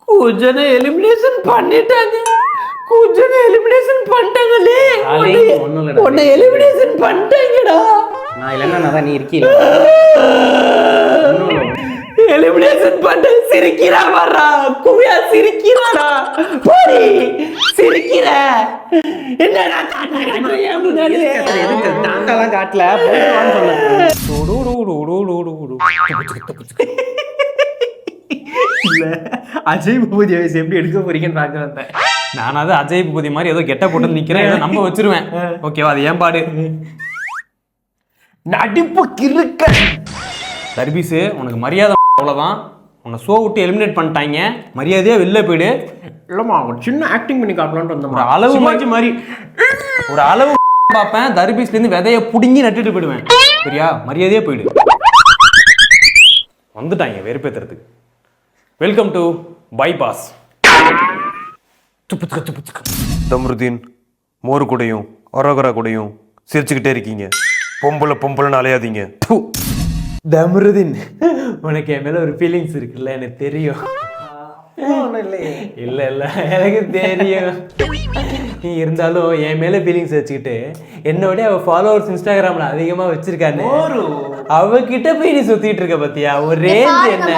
குஜனை elimination பண்ணிட்டாங்க. குஜனை elimination பண்ணிட்டாங்களே. உன்னை elimination பண்ணிட்டாங்கடா. நான் இல்லைன்னா நான் நீ இருக்கீல எலிமினேஷன் பண்ண சிரிக்கிறா வர்றா. குவியா சிரிக்கிறாடா. போடி சிரிக்கிற. என்னடா தாத்தாலாம் காட்டல இல்ல அஜய் பூபதி வயசு எப்படி எடுக்க போறீங்கன்னு பார்க்க வந்தேன். நானாவது அஜய் பூபதி மாதிரி ஏதோ கெட்ட போட்டு நிக்கிறேன், ஏதோ நம்ப வச்சிருவேன். ஓகேவா, அது ஏன் பாடு. நடிப்பு கிறுக்க. தர்பீஸ், உனக்கு மரியாதை அவ்வளவுதான். உன்னை ஷோ விட்டு எலிமினேட் பண்ணிட்டாங்க. மரியாதையா வெளில போயிடு. இல்லம்மா ஒரு சின்ன ஆக்டிங் பண்ணி காட்டலான்ட்டு வந்தோம். ஒரு அளவு மாதிரி ஒரு அளவு பார்ப்பேன். தர்பீஸ்ல இருந்து விதைய புடுங்கி நட்டுட்டு போயிடுவேன். சரியா, மரியாதையா போயிடு. வந்துட்டாங்க வெறுப்பேத்துறதுக்கு. Welcome to bypass. தம்ருதீன் மோர் கூடையும் அரோகரா கூடையும் சிரிச்சுக்கிட்டே இருக்கீங்க. பொம்பளைன்னு அலையாதீங்க. தம்ருதீன், உனக்கு என் மேல ஒரு ஃபீலிங்ஸ் இருக்குல்ல, எனக்கு தெரியும். இல்ல இல்ல எனக்கு தெரியும். நீ இருந்தாலும் என் மேல ஃபீலிங்ஸ் வச்சுக்கிட்டு என்னோட அவ ஃபாலோவர்ஸ் இன்ஸ்டாகிராம்ல அதிகமா வச்சிருக்கானே, அவகிட்ட போய் நீ சுத்திட்டு இருக்க பத்தியா? ஒரு ரேஞ்ச் என்ன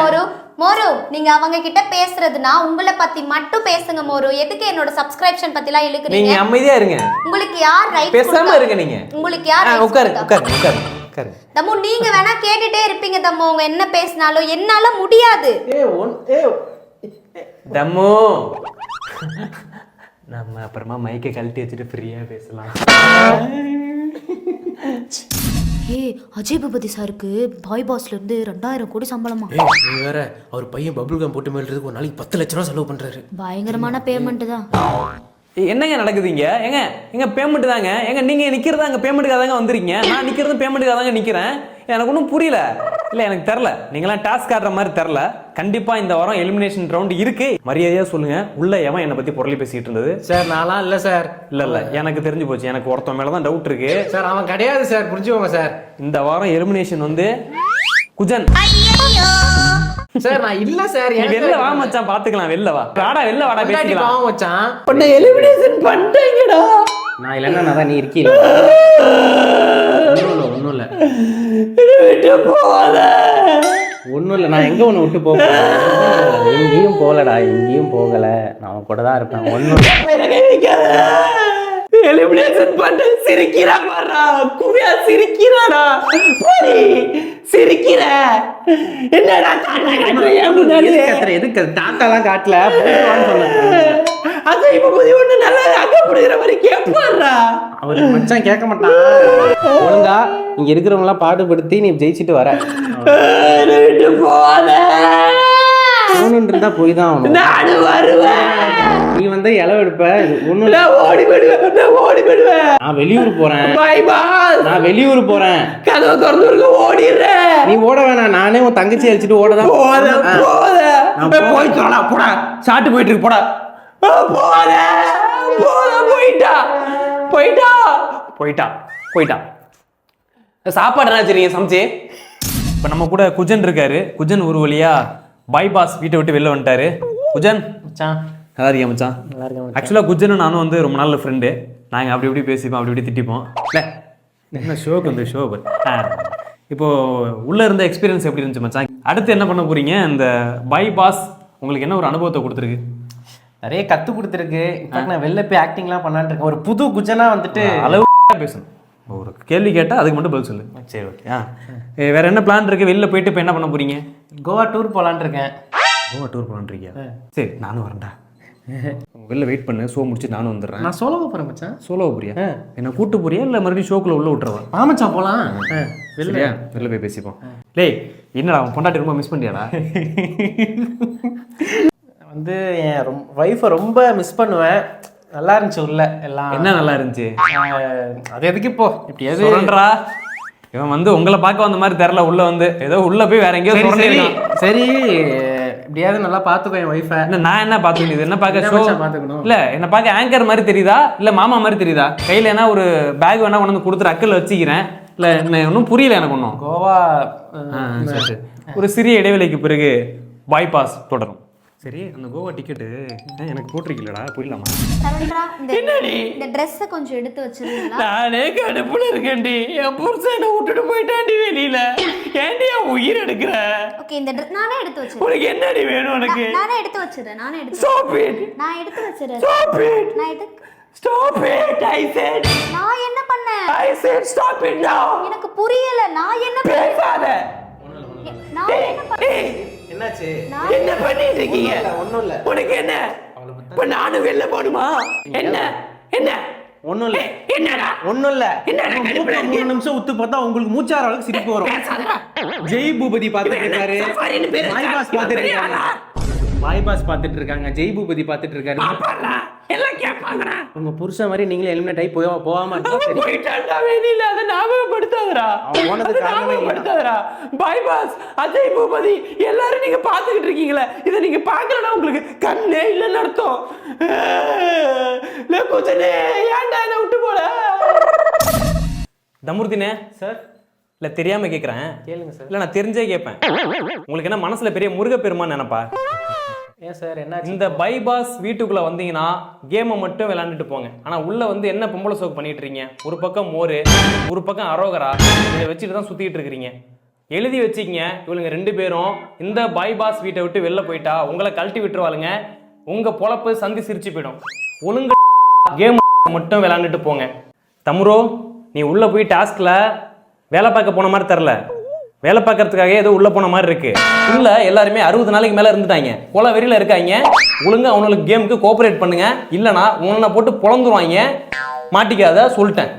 மோரு, நீங்க அவங்க கிட்ட பேசுறதுனா உங்களை பத்தி மட்டும் பேசுங்க மோரு. எதுக்கு என்னோட சப்ஸ்கிரிப்ஷன் பத்திலாம் இழுக்குறீங்க? நீங்க அமைதியா இருங்க. உங்களுக்கு யார் ரைட் பேசாம இருங்க. நீங்க உங்களுக்கு யார் உட்காரு உட்காரு உட்காரு உட்காரு. தம்மு, நீங்க வேணா கேட்டுட்டே இருப்பீங்க தம்மு. உங்க என்ன பேசினாலும் என்னால முடியாது. தம்மு, நம்ம அப்புறமா மைக்கை கழட்டி வச்சுட்டு ஃப்ரீயா பேசலாம். அஜய் பூபதி சாருக்கு பாய் பாஸ்ல இருந்து 2000 கோடி சம்பளமா? நீ வேற அவர் பையன் பபுள் கம் போட்டு மேல்றதுக்கு ஒரு நாளைக்கு 10 லட்சம் ரூபா செலவு பண்றாரு. பயங்கரமான பேமெண்ட் தான். என்னங்க நடக்குதுங்க? எங்க பேமெண்ட் தாங்க. நீங்க நிக்கிறதா அங்க பேமெண்ட்டுக்காக தாங்க வந்துருக்கீங்க. நான் நிக்கிறது பேமெண்ட்டுக்காக தாங்க நிக்கிறேன். எனக்கு ஒன்றும் புரியல. இல்ல எனக்கு தெரில, நீங்களாம் டாஸ்க் ஆடுற மாதிரி தெரில. கண்டிப்பா இந்த வாரம் எலிமினேஷன் ரவுண்ட் இருக்கு. மரியாதையா சொல்லுங்க, உள்ள எவன் என்னை பத்தி பொருளை பேசிட்டு இருந்தது? சார் நான்லாம் இல்ல சார். இல்ல எனக்கு தெரிஞ்சு போச்சு. எனக்கு ஒருத்தன் மேலதான் டவுட் இருக்கு சார். அவன் கிடையாது சார், புரிஞ்சுக்கோங்க சார். இந்த வாரம் எலிமினேஷன் வந்து குஜன் சார். நான் இல்ல சார். வெளில வா மச்சான், பாத்துக்கலாம். வெளில வா, வெளில வாடா, பேசிக்கலாம் மச்சான். உன்னை எலிமினேஷன் பண்ணிட்டீங்கடா. நான் இல்லைன்னா நான் நீ இருக்கீல ஒண்ணும் இல்ல ஒன்றும் இல்லை. நான் எங்கே ஒன்று விட்டு போக எங்கேயும் போகலடா, எங்கேயும் போகலை. நான் கூட தான் இருப்பேன். ஒன்றும் எலிமினேஷன் பண்ண சிரிக்கிறா பாரா. குவியா சிரிக்கிறாடா. சிரிக்கிற. என்னடா எதுக்கு தாத்தாலாம் காட்டல அது இப்ப ஒண்ணு நல்லா அக்கப்படுகிற மாதிரி கேட்பாரா. அவரு மச்சான் கேட்க மாட்டான். ஒழுங்கா இங்க இருக்கிறவங்களாம் பாடுபடுத்தி நீ ஜெயிச்சுட்டு வர. இருந்தா போய் தான் நானும் வருவேன். நீ வந்து இளவு எடுப்ப. ஒண்ணும் ஓடி போயிடுவேன். நான் வெளியூர் போறேன். நான் வெளியூர் போறேன். கதவை திறந்து ஓடிடுறேன். நீ ஓட வேணாம், நானே உன் தங்கச்சி அடிச்சுட்டு ஓடதான் போய் சொல்லலாம். போடா, சாட்டு போயிட்டு இருக்கு. போடா போயிட்டா. சாப்பாடு என்ன வச்சிருக்கீங்க சமைச்சு? இப்ப நம்ம கூட குஜன் இருக்காரு. குஜன் ஒரு வழியா பைபாஸ் வீட்டை விட்டு வெளில வந்துட்டாரு. குஜன் மச்சான் நல்லா இருக்கியா மச்சான்? நல்லா இருக்கேன். ஆக்சுவலாக குஜனும் நானும் வந்து ரொம்ப நாள் ஃப்ரெண்டு. நாங்கள் அப்படி இப்படி பேசிப்போம், அப்படி இப்படி திட்டிப்போம். இல்லை என்ன ஷோக்கு வந்து ஷோ. இப்போ உள்ள இருந்த எக்ஸ்பீரியன்ஸ் எப்படி இருந்துச்சு மச்சான்? அடுத்து என்ன பண்ண போறீங்க? இந்த பைபாஸ் உங்களுக்கு என்ன ஒரு அனுபவத்தை கொடுத்துருக்கு? நிறைய கத்து கொடுத்துருக்கு. நான் வெளில போய் ஆக்டிங்லாம் பண்ணலான்னு இருக்கேன். ஒரு புது குஜனா வந்துட்டு அளவு பேசணும். ஒரு கேள்வி கேட்டால் அதுக்கு மட்டும் பதில் சொல்லு. சரி, ஓகே. வேற என்ன பிளான் இருக்கு? வெளில போயிட்டு இப்போ என்ன பண்ண போறீங்க? கோவா டூர் போகலான் இருக்கேன். கோவா டூர் போகலான்றியா? சரி, நானும் வரேன்டா. வெளில வெயிட் பண்ணு, ஷோ முடிச்சு நானும் வந்துடுறேன். நான் சோலோவா போறேன் மச்சான். சோலோவா போறியா? என்ன கூட்டு போறியா இல்லை மறுபடியும் ஷோக்குள்ள உள்ள விட்டுறவா? ஆமாச்சா போலாம். வெளியா வெளில போய் பேசிப்போம். டேய், என்னடா அவன் பொண்டாட்டி ரொம்ப மிஸ் பண்ணியாடா? வந்து என் ஒய்ஃபை ரொம்ப மிஸ் பண்ணுவேன். நல்லா இருந்துச்சு உள்ள எல்லாம். என்ன நல்லா இருந்துச்சு? அது எதுக்கு இப்போ இப்படியாவது சொல்றா. இவன் வந்து உங்களை பார்க்க வந்த மாதிரி தெரியல. உள்ள வந்து ஏதோ உள்ள போய் வேற எங்கேயோ சரி இப்படியாவது நல்லா பாத்துக்கோ என் ஒய்ஃபை. நான் என்ன பாத்துக்கணும்? என்ன பார்க்க ஷோ பாத்துக்கணும்? இல்ல என்ன பார்க்க ஆங்கர் மாதிரி தெரியுதா இல்ல மாமா மாதிரி தெரியுதா? கையில என்ன ஒரு பேக் வேணா கொண்டு வந்து கொடுத்துட்டு அக்கல் வச்சுக்கிறேன். இல்ல ஒன்றும் புரியல எனக்கு ஒன்றும். கோவா ஒரு சிறிய இடைவெளிக்கு பிறகு பைபாஸ் தொடரும். சரி அந்த கோவா டிக்கெட்டு எனக்கு போட்டிருக்கீங்களா புரியலாமா? சரவணா இந்த ட்ரெஸ்ஸை கொஞ்சம் எடுத்து வச்சிருக்கீங்களா? நானே கடுப்புல இருக்கேன்டி. என் புருஷனை விட்டுட்டு போயிட்டாண்டி வெளியில. ஏன்டி என் உயிர் எடுக்கிற? ஓகே இந்த ட்ரெஸ் நானே எடுத்து வச்சிருக்கேன். உனக்கு என்னடி வேணும் உனக்கு? நானே எடுத்து வச்சிரேன். Stop it. நான் எடுத்து வச்சிரேன். Stop it. Stop it. I said. நான் என்ன பண்ணேன்? I said stop it now. எனக்கு புரியல. நான் என்ன பேசாத. நான் என்ன பண்ணேன்? என்னாச்சு? என்ன பண்ணிட்டு இருக்கீங்க? ஒண்ணும் இல்ல. உனக்கு என்ன? இப்ப நானும் வெளில போணுமா? என்ன? ஒண்ணும் இல்ல. என்னடா? ஒண்ணும் இல்ல. என்னடா கடுப்புல 3 நிமிஷம் உத்து பார்த்தா உங்களுக்கு மூச்சார அளவுக்கு சிரிப்பு வரும். ஜெய் பூபதி பாத்துட்டு இருக்காரு. பாய்பாஸ் பாத்துட்டு இருக்காங்க. பாய்பாஸ் பாத்துட்டு இருக்காங்க. ஜெய் பூபதி பாத்துட்டு இருக்காரு. எல்லாம் கேட்பாங்கடா. உங்க புருஷன் மாதிரி நீங்களே எலிமினேட் ஆகி போகாம போயிட்டான்டா வெளியில. அதை ஞாபகப்படுத்தாதடா. அவன் போனது காரணமே இல்ல. ஞாபகப்படுத்தாதடா. பாய்பாஸ், அஜய் பூபதி எல்லாரும் நீங்க பாத்துக்கிட்டு இருக்கீங்களே. இதை நீங்க பாக்கலன்னா உங்களுக்கு கண்ணே இல்லைன்னு அர்த்தம். குச்சனே ஏன்டா என்ன விட்டு போல? தமுர்தினே சார் இல்ல தெரியாம கேக்குறேன். கேளுங்க சார். இல்ல நான் தெரிஞ்சே கேட்பேன். உங்களுக்கு என்ன மனசுல பெரிய முருகப்பெருமான் நினைப்பா? ஏன் சார் என்ன? இந்த பைபாஸ் வீட்டுக்குள்ள வந்தீங்கன்னா கேமை மட்டும் விளையாண்டுட்டு போங்க. ஆனா உள்ள வந்து என்ன பொம்பளை சோக்கு பண்ணிட்டு இருக்கீங்க? ஒரு பக்கம் மோரு, ஒரு பக்கம் அரோகரா, இதை வச்சுட்டு தான் சுத்திட்டு இருக்கிறீங்க. எழுதி வச்சுக்கங்க, இவளுங்க 2 பேரும் இந்த பைபாஸ் வீட்டை விட்டு வெளில போயிட்டா உங்களை கழட்டி விட்டுருவாளுங்க. உங்க பொழப்பு சந்தி சிரிச்சு போயிடும். ஒழுங்கு கேம் மட்டும் விளையாண்டுட்டு போங்க. தமுரோ, நீ உள்ள போய் டாஸ்க்ல வேலை பார்க்க போன மாதிரி தெரில. வேலை பார்க்கறதுக்காக ஏதோ உள்ள போன மாதிரி இருக்கு. உள்ள எல்லாருமே 60 நாளைக்கு மேல இருந்துட்டாங்க. கொலை வெறியில இருக்காங்க. ஒழுங்கா அவங்களுக்கு கேமுக்கு கோஆபரேட் பண்ணுங்க. இல்லனா உன்னை போட்டு பொளந்துருவாங்க. மாட்டிக்காத சொல்லிட்டேன்.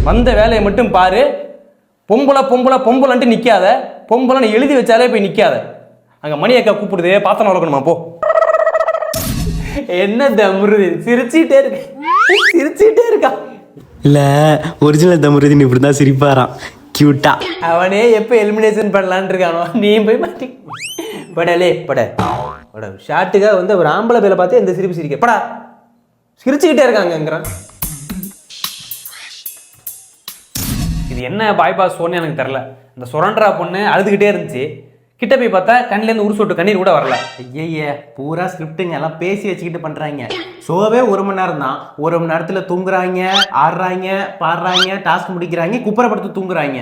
வந்த வேலையை மட்டும் பாரு. பொம்பளைன்ட்டு நிக்காத. பொம்பளைன்னு எழுதி வச்சாலே போய் நிக்காத. அங்க மணி அக்கா கூப்பிடுதே, பாத்திரம் வளர்க்கணுமா போ. என்ன தம்ருதி சிரிச்சிட்டே இருக்கா? இல்ல ஒரிஜினல் தமுருதின் இப்படிதான் சிரிப்பாராம் கியூட்டா. அவனே எப்போ எலிமினேஷன் பண்ணலான்னு இருக்கானோ, நீ போய் மாட்டி படலே பட ஷாட்டுக்காக வந்து ஒரு ஆம்பளை பேரை பார்த்து எந்த சிரிப்பு சிரிக்க படா சிரிச்சுக்கிட்டே இருக்காங்கங்கிறான். இது என்ன பைபாஸ் ஒன்று எனக்கு தெரில. இந்த சுரண்டரா பொண்ணு அழுதுகிட்டே இருந்துச்சு. கிட்ட போய் பார்த்தா கண்ணிலேருந்து ஒரு சொட்டு கண்ணீர் கூட வரல. ஐய பூரா ஸ்கிரிப்டுங்க எல்லாம் பேசி வச்சுக்கிட்டு பண்றாங்க. ஷோவே 1 மணி நேரம் தான். 1 மணி நேரத்துல தூங்குறாங்க, ஆடுறாங்க, பாடுறாங்க, டாஸ்க் முடிக்கிறாங்க, குப்புறப்படுத்து தூங்குறாங்க.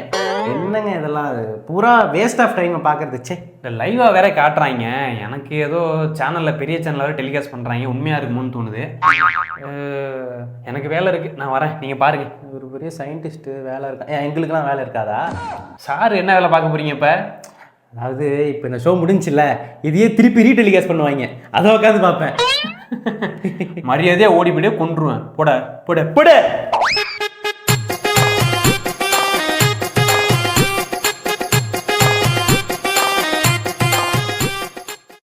என்னங்க இதெல்லாம் பூரா வேஸ்ட் ஆஃப் டைம் பாக்குறது. சே, இந்த லைவா வேற காட்டுறாங்க. எனக்கு ஏதோ சேனல்ல பெரிய சேனல்ல டெலிகாஸ்ட் பண்றாங்க. உண்மையா இருக்குமோன்னு தோணுது. எனக்கு வேலை இருக்கு, நான் வரேன். நீங்க பாருங்க. ஒரு பெரிய சயின்டிஸ்ட் வேலை இருக்கா? எங்களுக்கெல்லாம் வேலை இருக்காதா? சார் என்ன வேலை பார்க்க போறீங்க இப்ப? அதாவது இப்போ இந்த ஷோ முடிஞ்சுல, இதையே திருப்பி ரீடெலிகாஸ்ட் பண்ணுவாங்க. அதை உட்காந்து பார்ப்பேன். மரியாதையா ஓடி போய் கொன்றுவேன். போட போட போட.